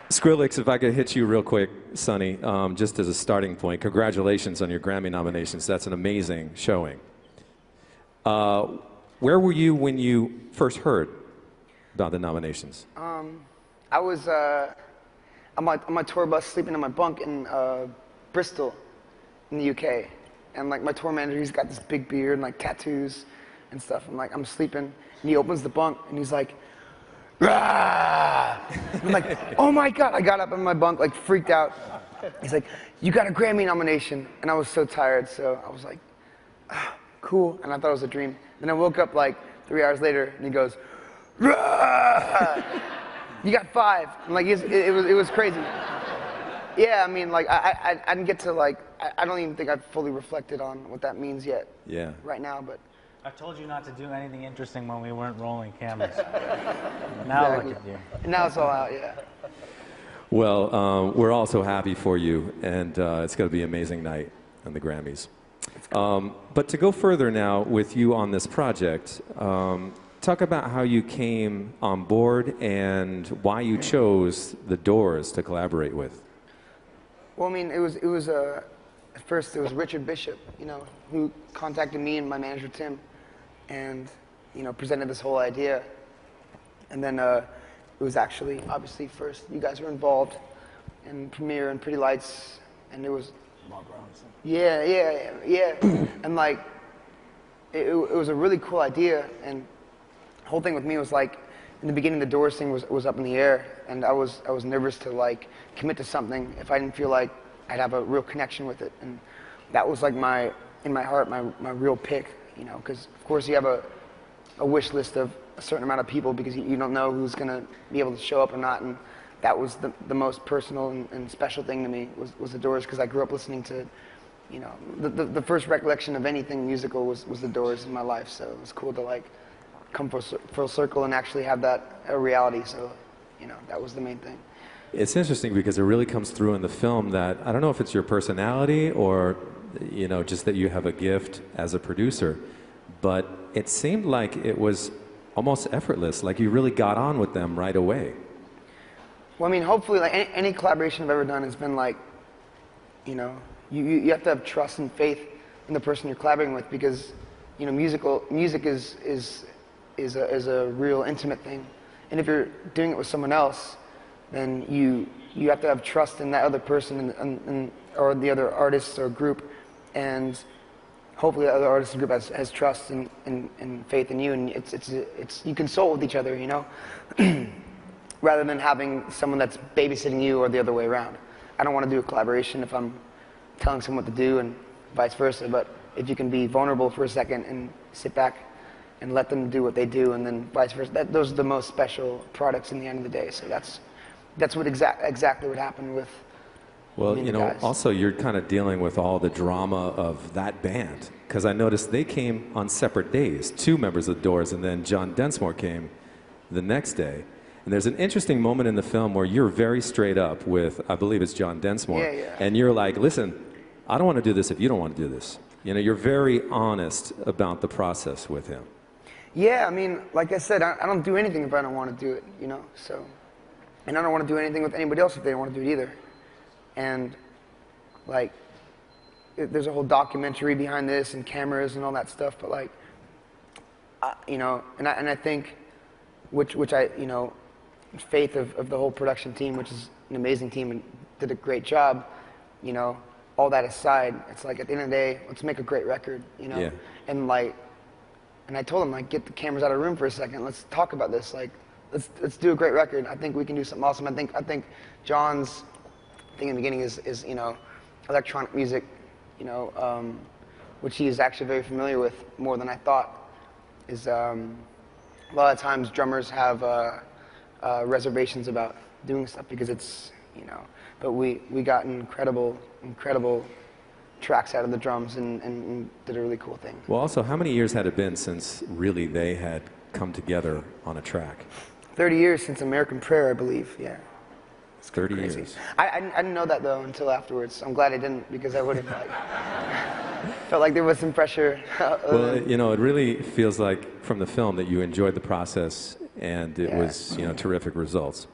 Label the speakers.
Speaker 1: Skrillex, if I could hit you real quick, Sonny, just as a starting point, congratulations on your Grammy nominations. That's an amazing showing. Where were you when you first heard about the nominations?
Speaker 2: I was on my tour bus sleeping in my bunk in Bristol in the UK. And like my tour manager, he's got this big beard and like tattoos and stuff. And like I'm sleeping and he opens the bunk and he's like, "Rah!" I'm like, oh my God. I got up in my bunk, like freaked out. He's like, you got a Grammy nomination. And I was so tired. So I was like, ah, cool. And I thought it was a dream. Then I woke up like 3 hours later and he goes, "Rah! You got 5." And like it was crazy. Yeah, I mean, like I didn't get to like I don't even think I've fully reflected on what that means yet.
Speaker 1: Yeah.
Speaker 2: Right now, but
Speaker 3: I told you not to do anything interesting when we weren't rolling cameras. Now
Speaker 2: exactly.
Speaker 3: look at you.
Speaker 2: And now it's all out, yeah.
Speaker 1: Well, we're all so happy for you, and it's going to be an amazing night on the Grammys. But to go further now with you on this project, talk about how you came on board and why you chose the Doors to collaborate with.
Speaker 2: Well, I mean, it was at first it was Richard Bishop, you know, who contacted me and my manager Tim, and you know presented this whole idea, and then it was actually obviously first you guys were involved, in Premiere and Pretty Lights, and it was yeah, and like it was a really cool idea, and the whole thing with me was like in the beginning the Doors thing was up in the air, and I was nervous to like commit to something if I didn't feel like I'd have a real connection with it, and that was like in my heart my real pick, you know, because of course you have a wish list of a certain amount of people because you don't know who's gonna be able to show up or not, and that was the most personal and special thing to me was the Doors, because I grew up listening to, you know, the first recollection of anything musical was the Doors in my life, so it was cool to like come full circle and actually have that a reality. So, you know, that was the main thing.
Speaker 1: It's interesting because it really comes through in the film that, I don't know if it's your personality or, you know, just that you have a gift as a producer, but it seemed like it was almost effortless, like you really got on with them right away.
Speaker 2: Well, I mean, hopefully, like any collaboration I've ever done has been like, you know, you have to have trust and faith in the person you're collaborating with, because, you know, music is a real intimate thing, and if you're doing it with someone else, then you have to have trust in that other person and or the other artist or group, and hopefully the other artist and group has trust and faith in you, and it's you consult with each other, you know, rather than having someone that's babysitting you or the other way around. I don't want to do a collaboration if I'm telling someone what to do and vice versa, but if you can be vulnerable for a second and sit back and let them do what they do, and then vice versa, those are the most special products in the end of the day. So that's what exactly what happened with.
Speaker 1: Well, you know, also you're kind of dealing with all the drama of that band, because I noticed they came on separate days, 2 members of the Doors, and then John Densmore came the next day. And there's an interesting moment in the film where you're very straight up with, I believe it's John Densmore, and you're like, listen, I don't want to do this if you don't want to do this. You know, you're very honest about the process with him.
Speaker 2: Yeah, I mean, like I said, I don't do anything if I don't want to do it, you know, so. And I don't want to do anything with anybody else if they don't want to do it either. And, like, there's a whole documentary behind this and cameras and all that stuff, but, like, you know, and I think, which I, you know, faith of the whole production team, which is an amazing team and did a great job, you know, all that aside, it's like at the end of the day, let's make a great record, you know? Yeah. And, like, and I told him, like, get the cameras out of the room for a second, let's talk about this, like, let's do a great record. I think we can do something awesome. I think John's thing in the beginning is you know, electronic music, you know, which he is actually very familiar with, more than I thought. Is a lot of times drummers have reservations about doing stuff because it's, you know, but we got incredible tracks out of the drums and did a really cool thing.
Speaker 1: Well, also, how many years had it been since really they had come together on a track?
Speaker 2: 30 years since American Prayer, I believe, yeah.
Speaker 1: It's 30 years.
Speaker 2: I didn't know that, though, until afterwards. I'm glad I didn't, because I would have, like, felt like there was some pressure.
Speaker 1: Well, you know, it really feels like, from the film, that you enjoyed the process, and it was, you know, terrific results.